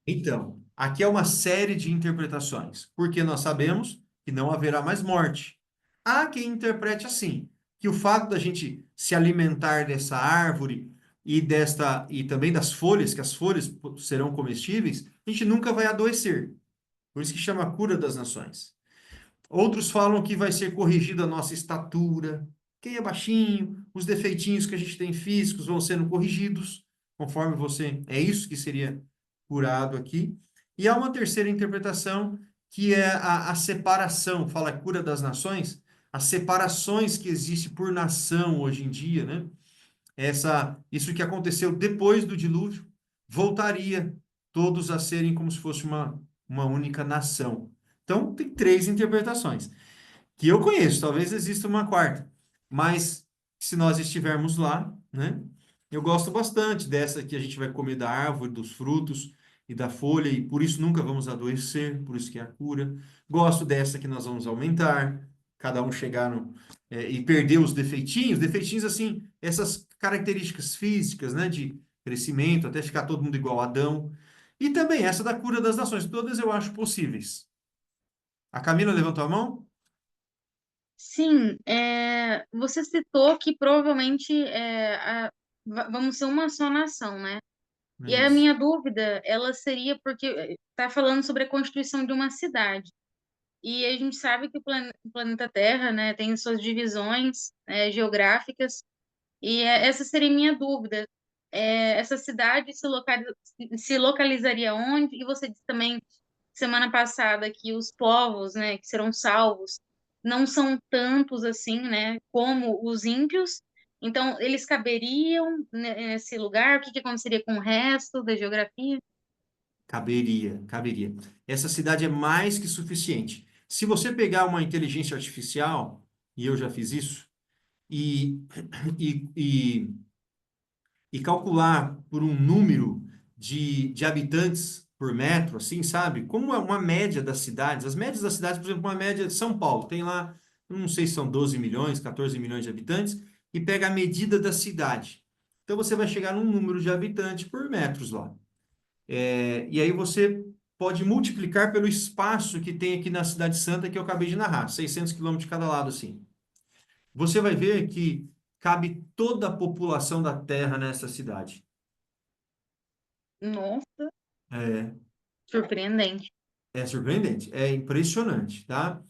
Então, aqui é uma série de interpretações, porque nós sabemos que não haverá mais morte. Há quem interprete assim, que o fato da gente se alimentar dessa árvore e também das folhas, que as folhas serão comestíveis, a gente nunca vai adoecer. Por isso que chama cura das nações. Outros falam que vai ser corrigida a nossa estatura. Quem é baixinho, os defeitinhos que a gente tem físicos vão sendo corrigidos, conforme você. É isso que seria curado aqui. E há uma terceira interpretação, que é a separação, fala cura das nações, as separações que existem por nação hoje em dia, né? Isso que aconteceu depois do dilúvio, voltaria todos a serem como se fosse uma única nação. Então, tem três interpretações que eu conheço, talvez exista uma quarta, mas se nós estivermos lá, né? Eu gosto bastante dessa que a gente vai comer da árvore, dos frutos e da folha, e por isso nunca vamos adoecer, por isso que é a cura. Gosto dessa que nós vamos aumentar, cada um chegar e perder os defeitinhos assim, essas características físicas, né, de crescimento, até ficar todo mundo igual a Adão. E também essa da cura das nações, todas eu acho possíveis. A Camila levantou a mão? Sim, você citou que provavelmente vamos ser uma só nação, né? É E a isso. minha dúvida, ela seria porque está falando sobre a constituição de uma cidade. E a gente sabe que o planeta Terra, né, tem suas divisões, geográficas. E essa seria minha dúvida. essa cidade se localizaria onde? E você disse também, semana passada, que os povos, né, que serão salvos, não são tantos assim, né, como os ímpios. Então, eles caberiam nesse lugar? O que que aconteceria com o resto da geografia? Caberia, caberia. Essa cidade é mais que suficiente. Se você pegar uma inteligência artificial, e eu já fiz isso, e, e, e, e calcular por um número de habitantes por metro, assim, sabe? Como é uma média das cidades. As médias das cidades, por exemplo, uma média de São Paulo, tem lá, não sei se são 12 milhões, 14 milhões de habitantes, e pega a medida da cidade. Então você vai chegar num número de habitantes por metros lá. E aí você pode multiplicar pelo espaço que tem aqui na Cidade Santa que eu acabei de narrar, 600 quilômetros de cada lado, assim. Você vai ver que cabe toda a população da Terra nessa cidade. Nossa, É, surpreendente. é surpreendente, é impressionante, tá?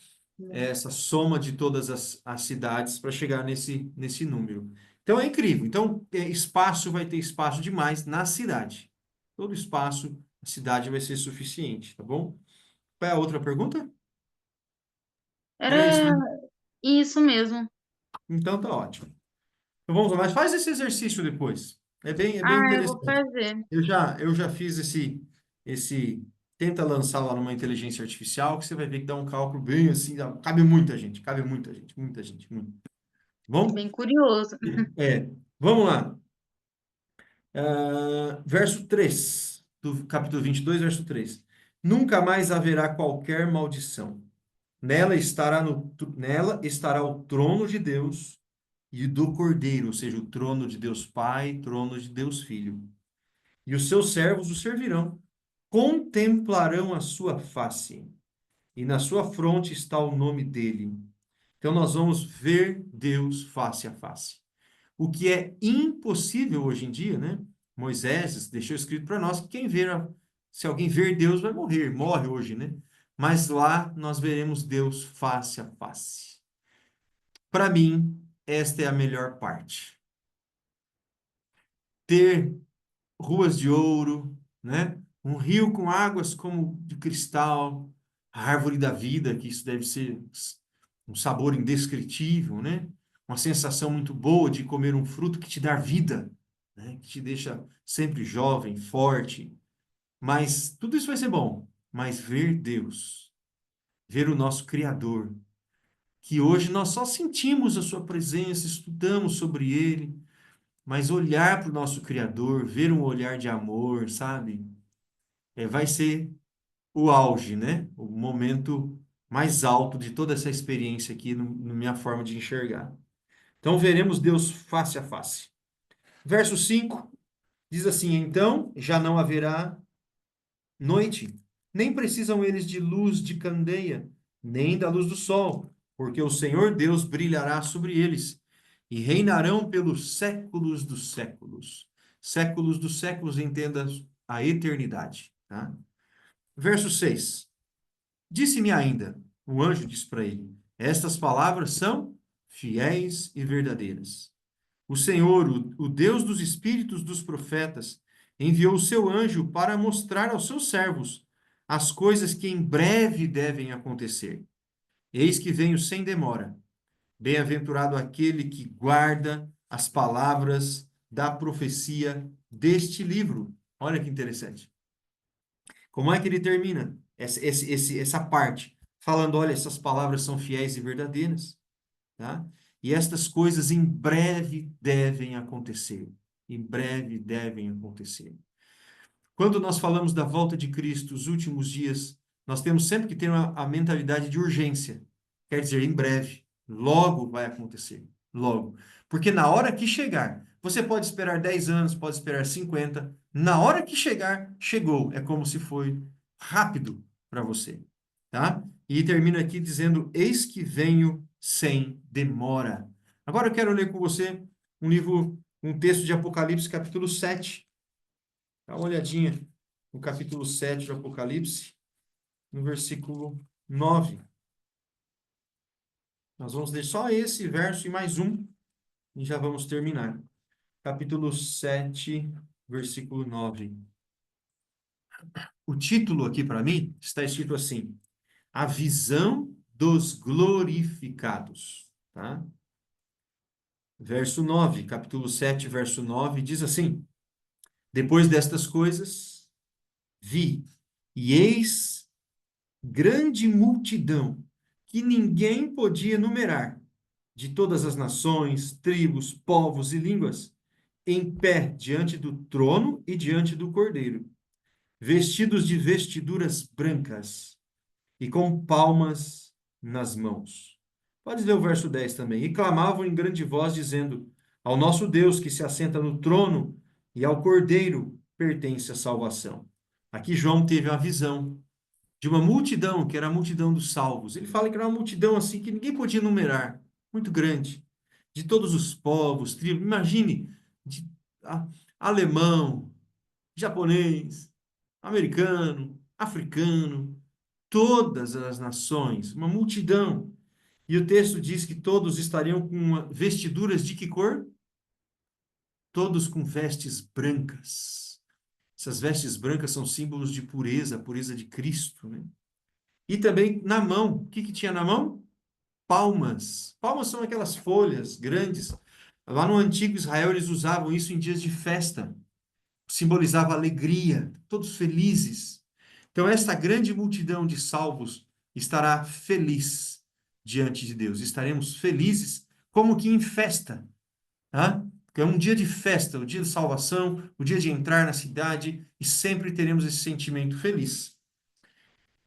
É essa soma de todas as cidades para chegar nesse número. Então é incrível. Então, espaço vai ter espaço demais na cidade. Todo espaço, a cidade vai ser suficiente, tá bom? Qual é a outra pergunta? Era isso, Era né? isso mesmo. Então tá ótimo. Então vamos lá, mas faz esse exercício depois. É bem Ah, eu vou interessante. fazer. Eu já fiz esse, tenta lançar lá numa inteligência artificial, que você vai ver que dá um cálculo bem assim, cabe muita gente, muita gente, muito. Bom? Bem curioso. Vamos lá. Verso 3 do capítulo 22, verso 3. Nunca mais haverá qualquer maldição. Nela estará o trono de Deus e do Cordeiro, ou seja, o trono de Deus Pai, trono de Deus Filho. E os seus servos o servirão, contemplarão a sua face, e na sua fronte está o nome dele. Então nós vamos ver Deus face a face. O que é impossível hoje em dia, né? Moisés deixou escrito para nós que se alguém ver Deus vai morrer, morre hoje, né? Mas lá nós veremos Deus face a face. Para mim, esta é a melhor parte. Ter ruas de ouro, né? Um rio com águas como de cristal, a árvore da vida, que isso deve ser um sabor indescritível, né? Uma sensação muito boa de comer um fruto que te dá vida, né? Que te deixa sempre jovem, forte. Mas tudo isso vai ser bom. Mas ver Deus, ver o nosso Criador, que hoje nós só sentimos a sua presença, estudamos sobre ele, mas olhar para o nosso Criador, ver um olhar de amor, sabe? Vai ser o auge, né? O momento mais alto de toda essa experiência aqui, na minha forma de enxergar. Então, veremos Deus face a face. Verso 5 diz assim: Então já não haverá noite, nem precisam eles de luz de candeia, nem da luz do sol, porque o Senhor Deus brilhará sobre eles e reinarão pelos séculos dos séculos. Séculos dos séculos, entenda a eternidade, tá? Verso 6. Disse-me ainda, o anjo disse para ele: Estas palavras são fiéis e verdadeiras. O Senhor, o Deus dos espíritos dos profetas, enviou o seu anjo para mostrar aos seus servos as coisas que em breve devem acontecer. Eis que venho sem demora. Bem-aventurado aquele que guarda as palavras da profecia deste livro. Olha que interessante. Como é que ele termina essa parte? Falando, olha, essas palavras são fiéis e verdadeiras, tá? E estas coisas em breve devem acontecer. Em breve devem acontecer. Quando nós falamos da volta de Cristo, os últimos dias, nós temos sempre que ter a mentalidade de urgência. Quer dizer, em breve, logo vai acontecer. Logo. Porque na hora que chegar, você pode esperar 10 anos, pode esperar 50. Na hora que chegar, chegou. É como se foi rápido para você. Tá? E termina aqui dizendo: Eis que venho sem demora. Agora eu quero ler com você um texto de Apocalipse, capítulo 7. Dá uma olhadinha no capítulo 7 de Apocalipse, no versículo 9. Nós vamos ler só esse verso e mais um, e já vamos terminar. capítulo 7, versículo 9. O título aqui para mim está escrito assim: A visão dos glorificados, tá? Verso 9, capítulo 7, verso 9, diz assim: Depois destas coisas, vi, e eis grande multidão, que ninguém podia numerar, de todas as nações, tribos, povos e línguas, em pé diante do trono e diante do Cordeiro, vestidos de vestiduras brancas e com palmas nas mãos. Pode ler o verso 10 também. E clamavam em grande voz, dizendo: Ao nosso Deus que se assenta no trono e ao Cordeiro pertence a salvação. Aqui João teve a visão de uma multidão, que era a multidão dos salvos. Ele fala que era uma multidão assim que ninguém podia numerar, muito grande, de todos os povos, tribos. Imagine, de alemão, japonês, americano, africano, todas as nações, uma multidão. E o texto diz que todos estariam com vestiduras de que cor? Todos com vestes brancas. Essas vestes brancas são símbolos de pureza, a pureza de Cristo, né? E também na mão. O que que tinha na mão? Palmas. Palmas são aquelas folhas grandes. Lá no antigo Israel eles usavam isso em dias de festa. Simbolizava alegria, todos felizes. Então esta grande multidão de salvos estará feliz diante de Deus. Estaremos felizes como que em festa, tá? É um dia de festa, o dia de salvação, o dia de entrar na cidade e sempre teremos esse sentimento feliz.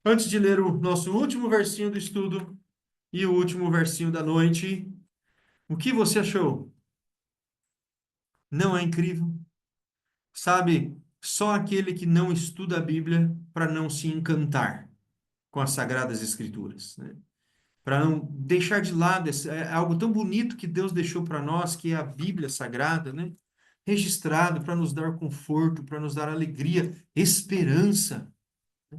Antes de ler o nosso último versinho do estudo e o último versinho da noite, o que você achou? Não é incrível? Sabe, só aquele que não estuda a Bíblia para não se encantar com as Sagradas Escrituras, né? Para não deixar de lado algo tão bonito que Deus deixou para nós, que é a Bíblia Sagrada, né? Registrado para nos dar conforto, para nos dar alegria, esperança.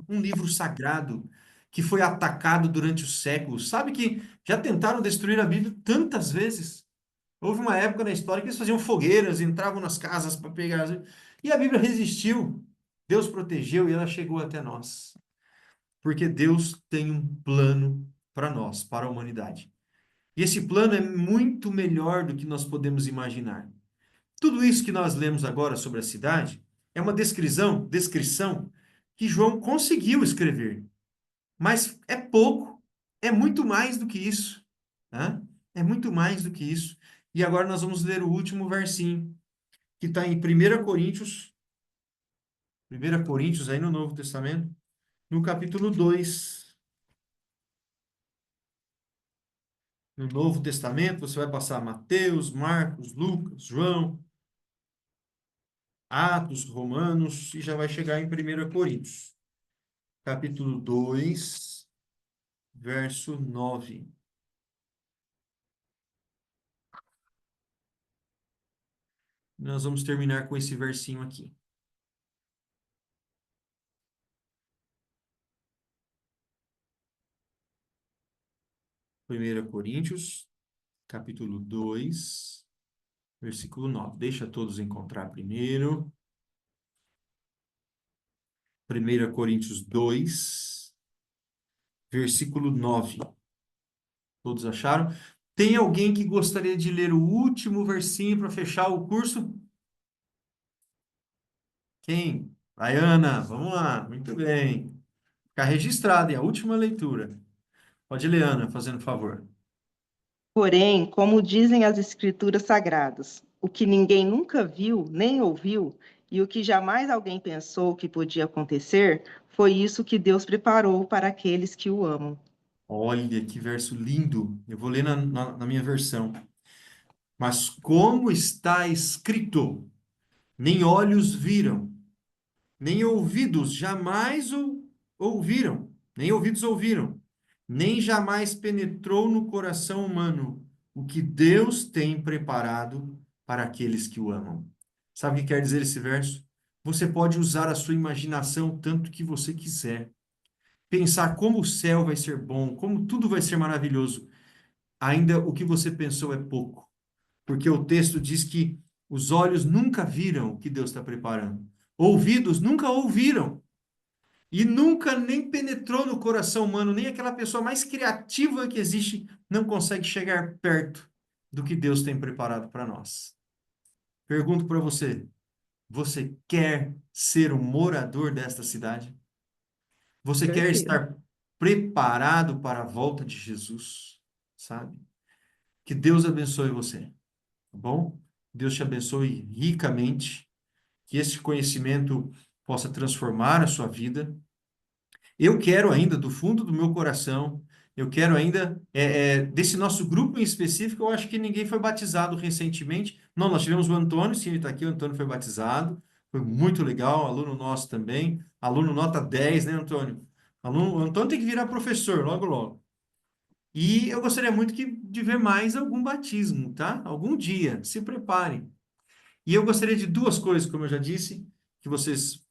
Um livro sagrado que foi atacado durante os séculos. Sabe que já tentaram destruir a Bíblia tantas vezes? Houve uma época na história que eles faziam fogueiras, entravam nas casas para pegar. E a Bíblia resistiu. Deus protegeu e ela chegou até nós. Porque Deus tem um plano para nós, para a humanidade. E esse plano é muito melhor do que nós podemos imaginar. Tudo isso que nós lemos agora sobre a cidade é uma descrição que João conseguiu escrever. Mas é pouco, é muito mais do que isso, tá? É muito mais do que isso. E agora nós vamos ler o último versinho, que está em 1 Coríntios, aí no Novo Testamento, no capítulo 2. No Novo Testamento, você vai passar Mateus, Marcos, Lucas, João, Atos, Romanos, e já vai chegar em 1 Coríntios, capítulo 2, verso 9. Nós vamos terminar com esse versinho aqui. 1 Coríntios, capítulo 2, versículo 9. Deixa todos encontrar primeiro. 1 Coríntios 2, versículo 9. Todos acharam? Tem alguém que gostaria de ler o último versinho para fechar o curso? Quem? Ana, vamos lá. Muito bem. Ficar registrado, é a última leitura. Pode ler, Ana, fazendo favor. Porém, como dizem as Escrituras Sagradas, o que ninguém nunca viu nem ouviu, e o que jamais alguém pensou que podia acontecer, foi isso que Deus preparou para aqueles que o amam. Olha que verso lindo. Eu vou ler na minha versão. Mas como está escrito, nem olhos viram, nem ouvidos jamais ouviram, nem ouvidos ouviram, nem jamais penetrou no coração humano o que Deus tem preparado para aqueles que o amam. Sabe o que quer dizer esse verso? Você pode usar a sua imaginação tanto que você quiser. Pensar como o céu vai ser bom, como tudo vai ser maravilhoso. Ainda o que você pensou é pouco. Porque o texto diz que Os olhos nunca viram o que Deus está preparando. Ouvidos nunca ouviram. E nunca nem penetrou no coração humano, nem aquela pessoa mais criativa que existe não consegue chegar perto do que Deus tem preparado para nós. Pergunto para você: você quer ser um morador desta cidade? Você quer Certeza. estar preparado para a volta de Jesus? Sabe? Que Deus abençoe você, tá bom? Deus te abençoe ricamente, que esse conhecimento possa transformar a sua vida. Eu quero ainda, do fundo do meu coração, eu quero ainda, desse nosso grupo em específico, eu acho que ninguém foi batizado recentemente. Não, nós tivemos o Antônio, sim, ele está aqui, o Antônio foi batizado, foi muito legal, aluno nosso também, aluno nota 10, né, Antônio? O Antônio tem que virar professor logo, logo. E eu gostaria muito de ver mais algum batismo, tá? Algum dia, se preparem. E eu gostaria de duas coisas, como eu já disse, que vocês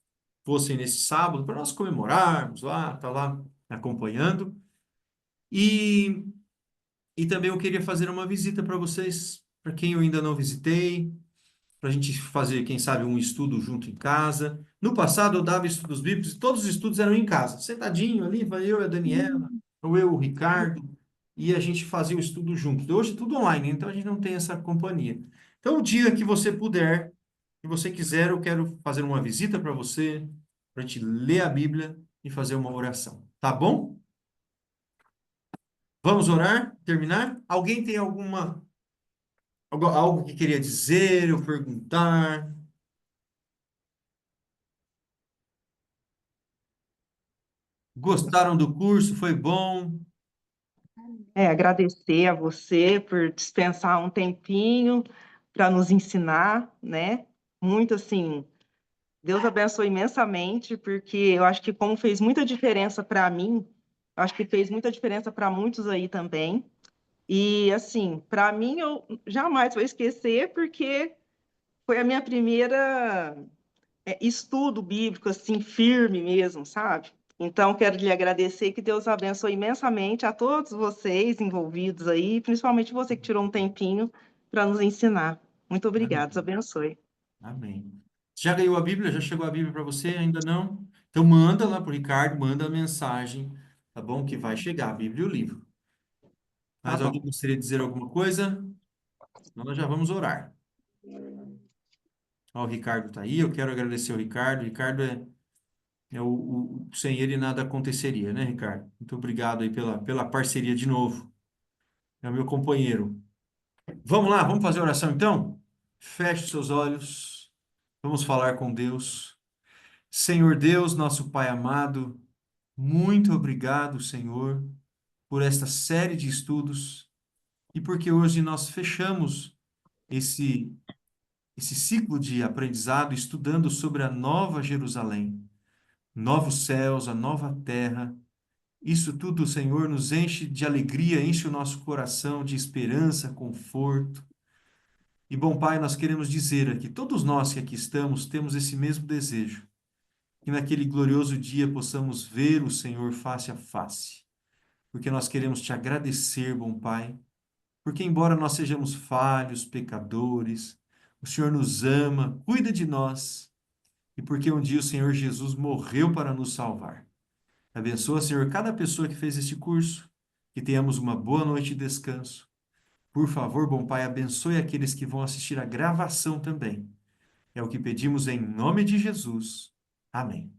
fossem nesse sábado, para nós comemorarmos lá, tá lá acompanhando. E, e também eu queria fazer uma visita para vocês, para quem eu ainda não visitei, para a gente fazer, quem sabe, um estudo junto em casa. No passado eu dava estudos bíblicos e todos os estudos eram em casa, sentadinho ali, vai eu e a Daniela, ou eu, o Ricardo, e a gente fazia o estudo juntos. Hoje é tudo online, então a gente não tem essa companhia. Então, o dia que você puder, se você quiser, eu quero fazer uma visita para você, para a gente ler a Bíblia e fazer uma oração. Tá bom? Vamos orar? Terminar? Alguém tem algo que queria dizer ou perguntar? Gostaram do curso? Foi bom? Agradecer a você por dispensar um tempinho para nos ensinar, né? Muito assim, Deus abençoe imensamente, porque eu acho que como fez muita diferença para mim, eu acho que fez muita diferença para muitos aí também. E assim, para mim eu jamais vou esquecer, porque foi a minha primeira estudo bíblico assim firme mesmo, sabe? Então, quero lhe agradecer e que Deus abençoe imensamente a todos vocês envolvidos aí, principalmente você que tirou um tempinho para nos ensinar. Muito obrigada, Deus Amém. abençoe. Amém. Já ganhou a Bíblia? Já chegou a Bíblia para você? Ainda não? Então manda lá para o Ricardo, manda a mensagem, tá bom? Que vai chegar a Bíblia e o livro. Tá Mas alguém bom. gostaria de dizer alguma coisa? Então nós já vamos orar. Ó, o Ricardo está aí, eu quero agradecer ao Ricardo. Ricardo sem ele nada aconteceria, né, Ricardo? Muito obrigado aí pela parceria de novo. É o meu companheiro. Vamos lá, vamos fazer oração então? Feche seus olhos, vamos falar com Deus. Senhor Deus, nosso Pai amado, muito obrigado, Senhor, por esta série de estudos e porque hoje nós fechamos esse, esse ciclo de aprendizado estudando sobre a Nova Jerusalém, novos céus, a nova terra. Isso tudo, Senhor, nos enche de alegria, enche o nosso coração de esperança, conforto. E, bom Pai, nós queremos dizer aqui, todos nós que aqui estamos, temos esse mesmo desejo, que naquele glorioso dia possamos ver o Senhor face a face, porque nós queremos te agradecer, bom Pai, porque embora nós sejamos falhos, pecadores, o Senhor nos ama, cuida de nós, e porque um dia o Senhor Jesus morreu para nos salvar. Abençoa, Senhor, cada pessoa que fez este curso, que tenhamos uma boa noite de descanso. Por favor, bom Pai, abençoe aqueles que vão assistir a gravação também. É o que pedimos em nome de Jesus. Amém.